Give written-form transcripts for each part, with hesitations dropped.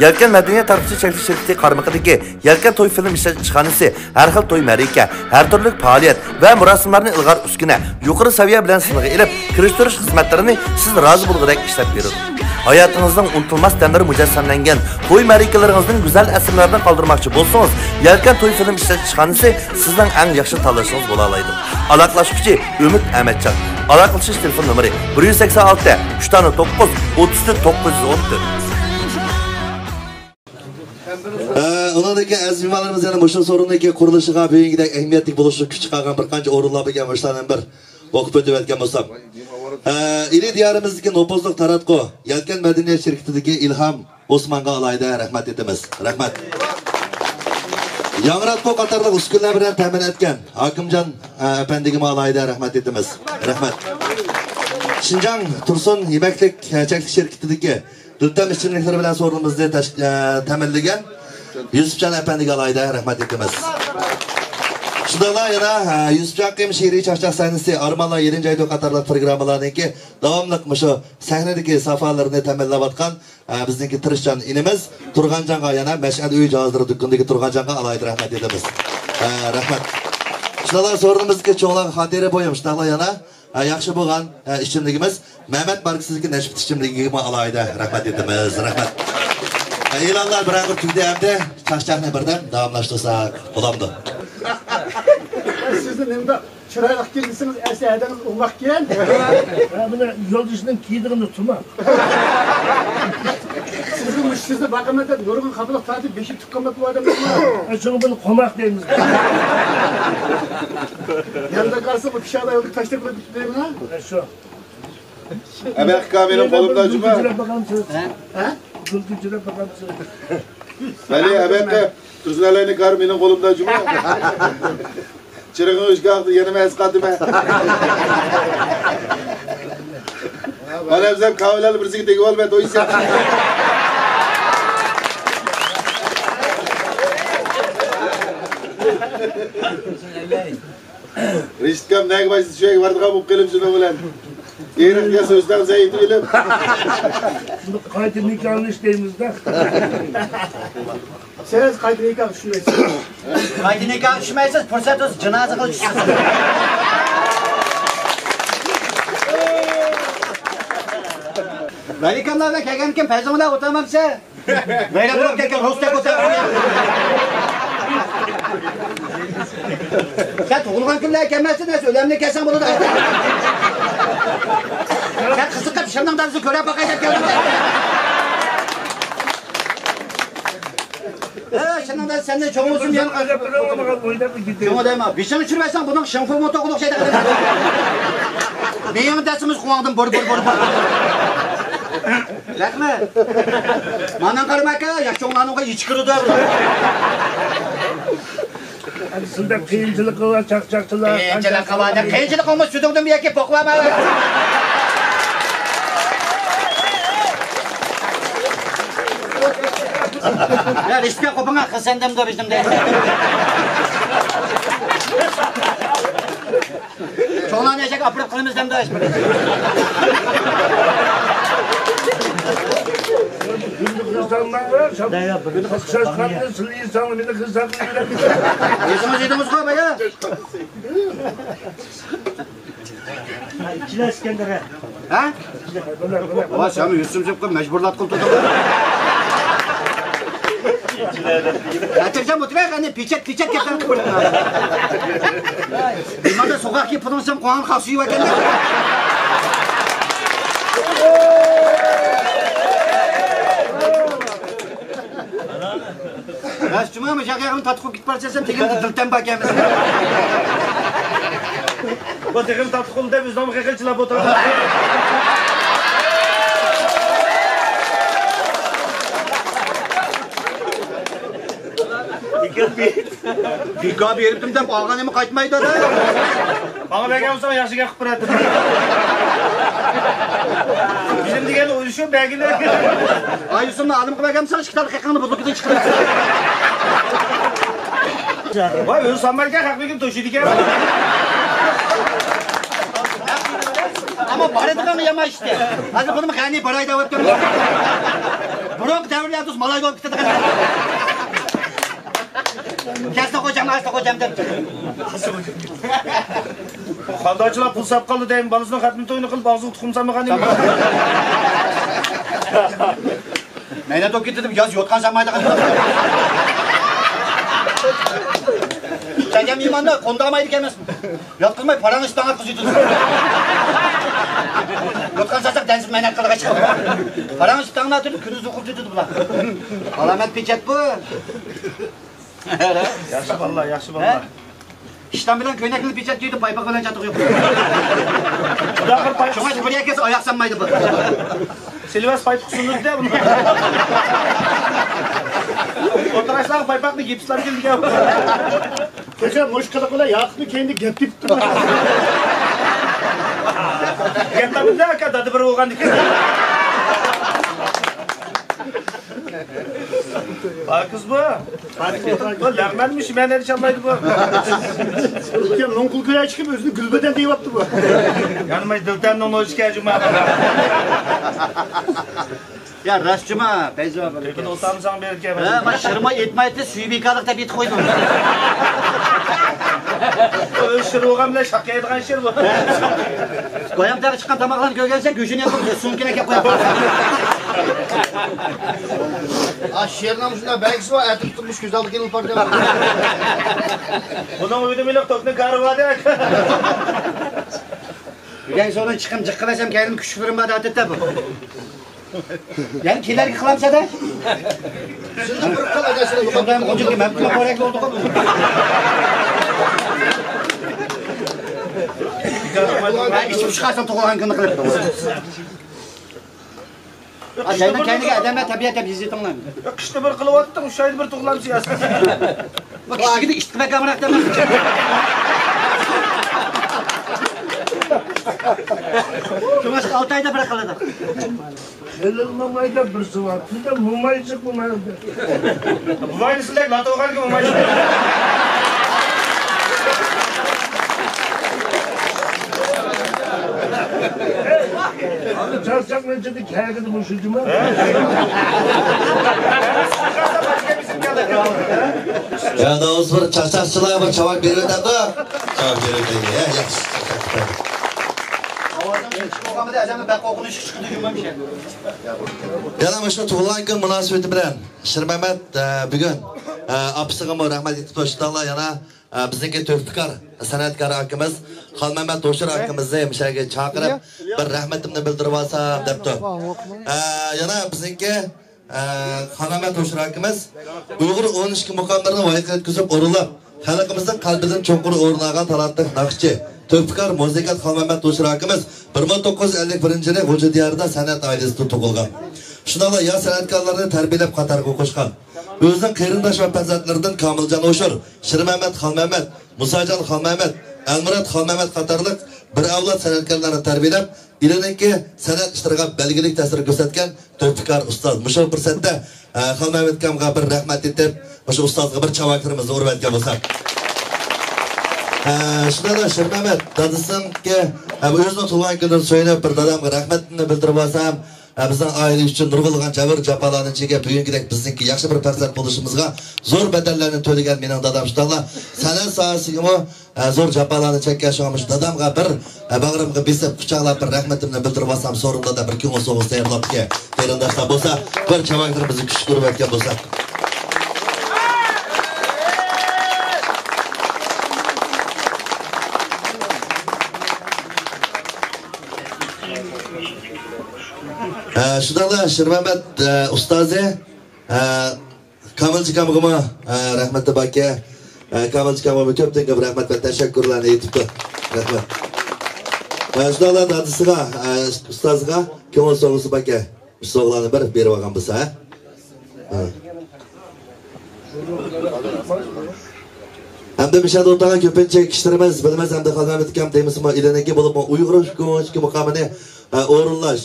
Yelken Madaniyat Tarqıtış Çekiliş Şirketi qarmaqidagi Yelken to'y film ishlab har xil to'y maraka, har turli faoliyat va murosimlarni ilg'or uskuna, yuqori saviya bilan sinig'i ilib, kirishtirish xizmatlarini siz rozi bo'lgudek ishlab beradi. Hayatınızdan unutulmaz damlari mujassamlangan to'y marikalaringizning go'zal asrlardan qoldirmoqchi bo'lsangiz, Yelken to'y film ishlab sizning eng yaxshi tanlashingiz bo'la oladi. Aloqalashuvchi Umid Ahmadjon. Aloqalashish telefon nomeri 186 309 34 914. Onlardaki azmimalarımız yani boşun sorundaki kuruluşuna büyüngidek ehemmiyetlik buluşu küçük ağam bir kanca orunla bilgen başlanan bir okup ödüvetken olsam. İli diyarımızdaki nopozluk taratko, Yelken Medeniyet Şirketi'deki İlham Osman'a alayda rahmet etimiz. Rahmet. Yangratko Katarlık uskunlar bilen temin etken Hakimcan efendigime alayda rahmet etimiz. Rahmet. Şincan Tursun Yemeklik Çeklik Şirketi'deki Dültem işçilikleri bilen sorunumuzda temelligen Yusufcan Efendi'ye alayda rahmet etimiz. Şundalar yana Yusufcan Kıyım şiiri çarşaf sahnesi Armanla 7. ayda Katarlık programlarındaki devamlık şu sahnedeki safalarını temellivatkan bizdeki tırışcan inimiz Turgancan'a yana Meş'ad Üy Cağızdırı dükkundaki Turgancan'a alayda rahmet etimiz. Rahmet. Şundalar sorunumuzdaki çoğulan hatire boyum şundalar yana yaxşı bo'lgan işçimligimiz Mehmet Barksızki Neşbit işçimligime alayda rahmet etimiz. Rahmet. İlanlar bir ağır tüyde hem de çarşafını birden devamlaştırsak olamdı. Sizin hem çıraylık girmişsiniz, esedeniz ulak giyen. Bunu yolcusunun giydiğini tutma. Sizi bakamadan yorgun kapılık tatil beşik tıkkamak bu adamı. Çünkü bunu komak deyimiz. Yanında kalsa bu pişağda yolduk taşta koyduk değil mi ha? Şu. Emek kaminin kolumda cuma. Gülgücüne bakalım. Beni emekle Tuzlalayını karminin kolumda cuma. Çırığın ışkağıdı yenime eskadıme. Bana hepsem kahvelalı birisi teki olmadı o iş yaptı. Riştkam neyik başlı şöyle vardı kabuk kılım şunu ulan. Yerim diye sözden zeydi bilim. Şimdi kaydı nikahını isteyimizde. Siz kaydı nikah düşmeyesiniz. Kaydı nikah düşmeyesiniz, fırsat olsun, cenaze kılıç düşsünüz. Velikanlarla kelgenken pezamına oturmamışsa. Böyle bırak kelken hostek oturmamışsa. Sen tuğulgan kimler gelmezsin neyse, önemli kesen bunu da. Sen kızık kap şırnağın darısı köre bakacak gördüm. Şırnağın darısı senden çok olsun yan. Çoğu değil mi? Bir şey uçurmaysan bunun şınfı moto kuluk şeyde kadar. Neyin dersimiz kulağından bor. Lakma. Manan karmak ya, yaşçoğlan oğa iç kırıdır. Aslında kıyımcılık var, çakçakçılar. Kıyımcılık var, kıyımcılık olmuş sütündüm bir yaki poklama. Ya riske kopana kısendem de bizim de. Çoğlan yiyecek apırıp kılımızdan da açmıyor. Kızanlar var, söz katlırsın insanı, bir de kızanlar var. Yedimiz koy baya. İçine İskender'e. Ha? Ama sen Yusuf Zıpkı mecburlat kıl tutup. Getireceğim oturaya hani piçet getirdim. Bilmem sokak ki pıdınsam koğan kalsıyı var kendine. Ben cuma mı şakayağımın tatkı git parçasam tekim dılten bakayım. Bu tekim tatkı da biz namı kekilçiler bu tarafa. Dikkat bir heriftim de bağlan emi kaçmaydı da. Bana belki olsam yaşı yakıp bıraktım. Bizim diğerle uyuşuyor belgeler. Ay Yusuf'la alım kıvakam sana çıktar kakanı bulduk gidin çıktar. Vay özü sanmarken kaklıkın toşuydu ki. Ama bari tıkanı yama işte. Hadi bunu kani parayı da vatdım. Burun devrli dost malay olup gitti. Kesme koyacağım, hasta koyacağım der. Qandaychilar pul sap qoldi deyim, balasining xatmi to'yini qilib og'ziga tuxum samagan emas. Meyne dok getirdim, yaz yotkan samaydı. Çekem imanda kondamaydı gelmez mi? Yatkılmayı paranı üstüne kızıydı. Yotkan sasak densiz meyne kılığa çıkıyor. Paranı üstüne atırdı, kürüzü kurtuydu bula. Alamet peçet bu. Yaxshi vallahi, yaxshi vallahi. İşten bilen köynekli peçet giydi, paypak falan çatık yok. Xudo pay. Şuna buraya kes ayak sanmaydı bu. Silvas pay tuxsunuz de bunu. Oturaslar paypaqni gipslar keldi. Geçen moşkada kola yakını kendi getip durdu. Gettamizda aka dadi bir bo'lgandik. Kız bu. Bu lag'manmish, men erisholmaydi bu. Ülke nonkul köye çıkıp özünü gülbeden deyipti bu. Yanımay diltandan o'yishga juma. Ya rastçıma, Beyza abi. Lekin o'tamsan berga. Ha, ma şırma etmaydi, suybekalıkta bit koydum. O'shir bo'lgan bilan shaqqa aytgan shir bu. Koyamdağı çıkan tamaklarını görgense gücünü yapıp sunkine kep koyap. Şehir namusunda belgisi var, ertip tutmuş güzellik yıl parça var. Bunun uydu millet tokni karı var ya. Ben sonra çıkım cıkkılasam kendim küçüklerim bana adet bu. Yani kiler yıkılamsa da. Şimdi bir kal adasını bu. Şuradan koncuk gibi hep korekli olduk. Ben içim çıkarsam tokulan kınık kılıp. Acayip kendine adamla tabiat hep izledim lan. Qishda bir qilib o'tdim, uch oyda bir tug'lam siyasi. Bak işte gidi işte kamera aktarma. Cumaş 6 ayda bırakıldı. Helal mamayda bir su var. Bir de mumay çıkmamaydı. Bu aynı silek latı oğan ki olmayı. Çarşak necede kâgıdı bu şucuma. Ya doğrusu bir çarşafçılığa bir çabuk verir de bu. Çabuk verir de ya. Yaxşı. Yana şu tug'ilgan kun munosabati bilan Shirmamat bugun apisiga rahmat aytib qo'yishdilar. Yana bizniki to'rtfikar san'atkor akamiz Xolmamat To'shir akamizni mishaga chaqirib bir rahmatimni bildirib olsam debdi. Yana bizniki Xolmamat To'shir akamiz Uyg'ur 12 muqomlarni voyaga yetkazib o'rinlab xalqimizning qalbidan cho'nqur o'rin olgan talantli naqshchi Tövfikar Mozikat Xolmamat To'shir akamiz 1951-yili G'o'ja diyorida san'at oilasida tug'ilgan. Shuningdek, yosh san'atkorlarni tarbiyalab qatoriga qo'shgan. O'zining qarindosh va farzandlaridan Komiljon O'shir, Shirmamat Xolmamat, Musojon Xolmamat, Almurod Xolmamat qatorliq bir avlod san'atkorlarni tarbiyalab, iliniki san'at ishlariga belgilik ta'sir ko'rsatgan Tövfikar ustoz. Mushu fursatda Xolmamat akamga bir rahmat aytib, o'sha ustozga bir chavaklarimizni urib aytgan bo'lsak. Shunday Shirmamat dadasiga o'zining tug'ilgan kunini so'ylab bir dadamga rahmatini bildirib olsam, bizning oila uchun nurg'ulg'an jabr jafolarni chekib bugungidek bizniki yaxshi bir farzand bo'lishimizga zo'r badallarni to'lagan mening dadam shunday san'at sohasiga zo'r jafolarni chekkan shu dadamga bir bag'rimga besib quchoqlab bir rahmatimni bildirib olsam, so'rimda bir kun so'g'is tayyorlabki qarindoshlar bo'lsa, bir chavaklarimizni kuch ko'rib aytgan bo'lsak. Shunday Shirmamat ustozi Komiljikamga rahmat aka Komiljikamga ko'pdan ko'p rahmat va tashakkurlarni aytibdi. Rahmat. Shunday dadasiga ustoziga ko'ngil so'g'isi aka sog'larni bir berib olgan bo'lsa, hamda mishada o'tirgan ko'pincha kishilarimiz bilmas hamda Xolmamat akam deymizmi, iliniki bo'lib Uyg'ur hukumat muqomini o'rinlash,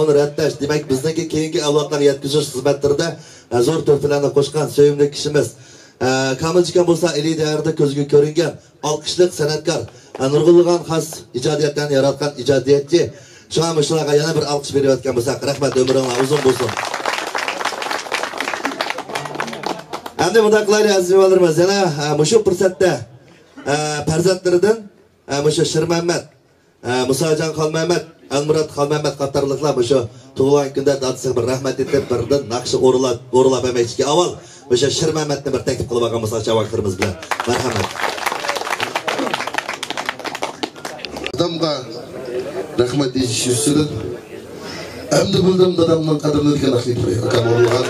uni radlash, demak bizniki keyingi avlodlarga yetkazish xizmatlarida zo'r to'plarni qo'shgan sevimli kishimiz Komiljon bo'lsa, iliy davrda ko'zga ko'ringan olqishliq san'atkor, nurg'ulg'an xos ijodiyatlarni yaratgan ijodiyatchi. Shularga yana bir olqish berayotgan bo'lsak, rahmat, umringiz uzun bo'lsin. Endi bunda qilaylik aziz mevalarimiz. Yana şu fursatda farzandlaridan şu Shirmamat, Musajon Xolmamat, Almurod Xolmamat qatorliqlar şu tug'ilgan kunda dadasiga bir rahmat etib, birdan naqshi o'rlab emaychiga avval o'sha Shirmamatni bir taklif qilib olgan bo'lsak javoblarimiz bilan. Marhamat. Adamga rahmat deyish ustidan endi bildim dadamning qadrini degan aqli akam o'rlagan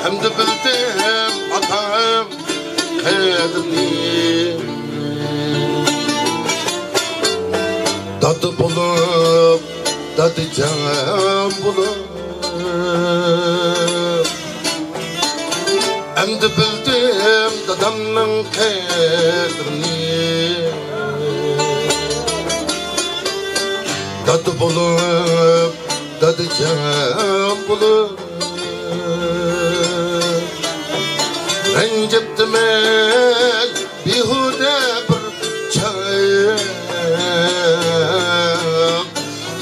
Hem de bildim atam kadrini dadı bulup dadı can bulup hem de bildim dadamın kadrini dadı bulup dadı can bulup Rencip demek bihude bir çayım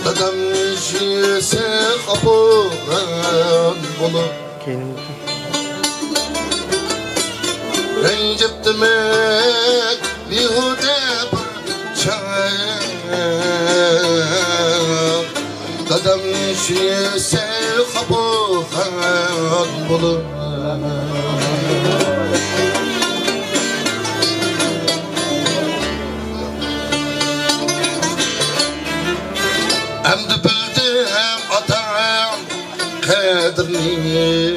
Dadam işiyse kapıdan bulup Rencip demek bihude bir çayım Dadam işiyse kapıdan bulup Hem de bildim atam kadrini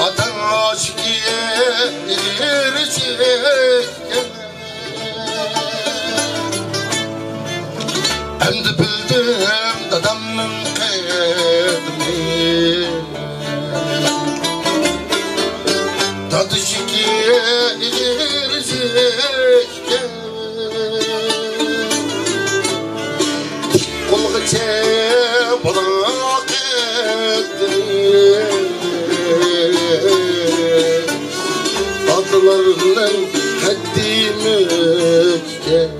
Atam aşkiye erişirken Hem de bildim dadamın kadrini Tadı şikiye erişirken Balık ettin Adlarından haddimi ötken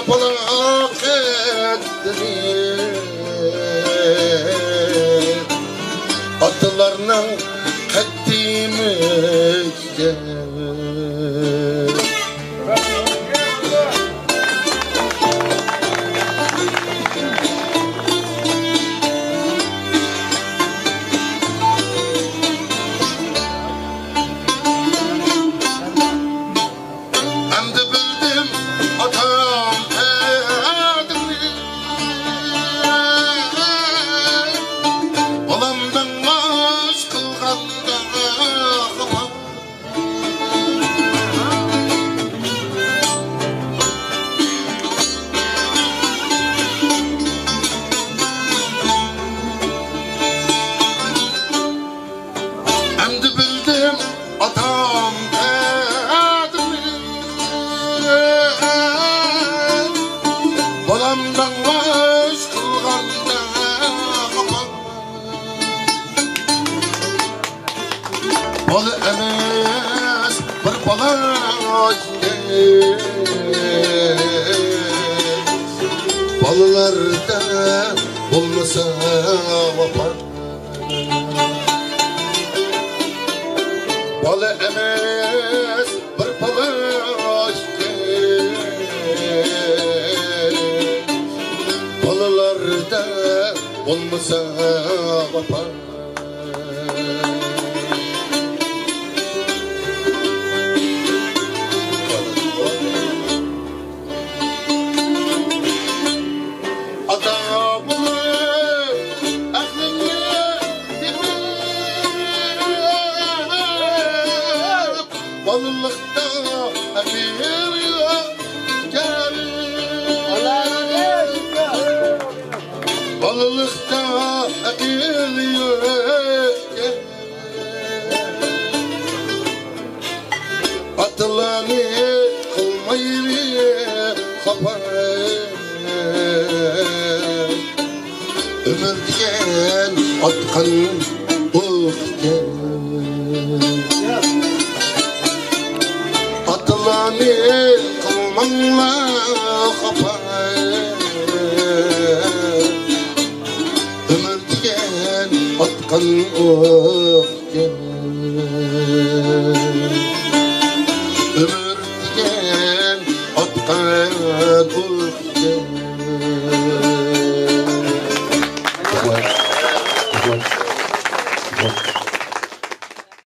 Balık ettin Adlarından haddimi ötken Balı emes bir balaj Balılarda olmasa vapar Balı emes bir balaj Balılarda olmasa vapar Balılıkta akıyor Balılıkta akıl yok Atılanı kılmayı kapar Ömür diyen atkan Atılanı kılmanla kapar Ömür diyen atkan Ömür diyen atkan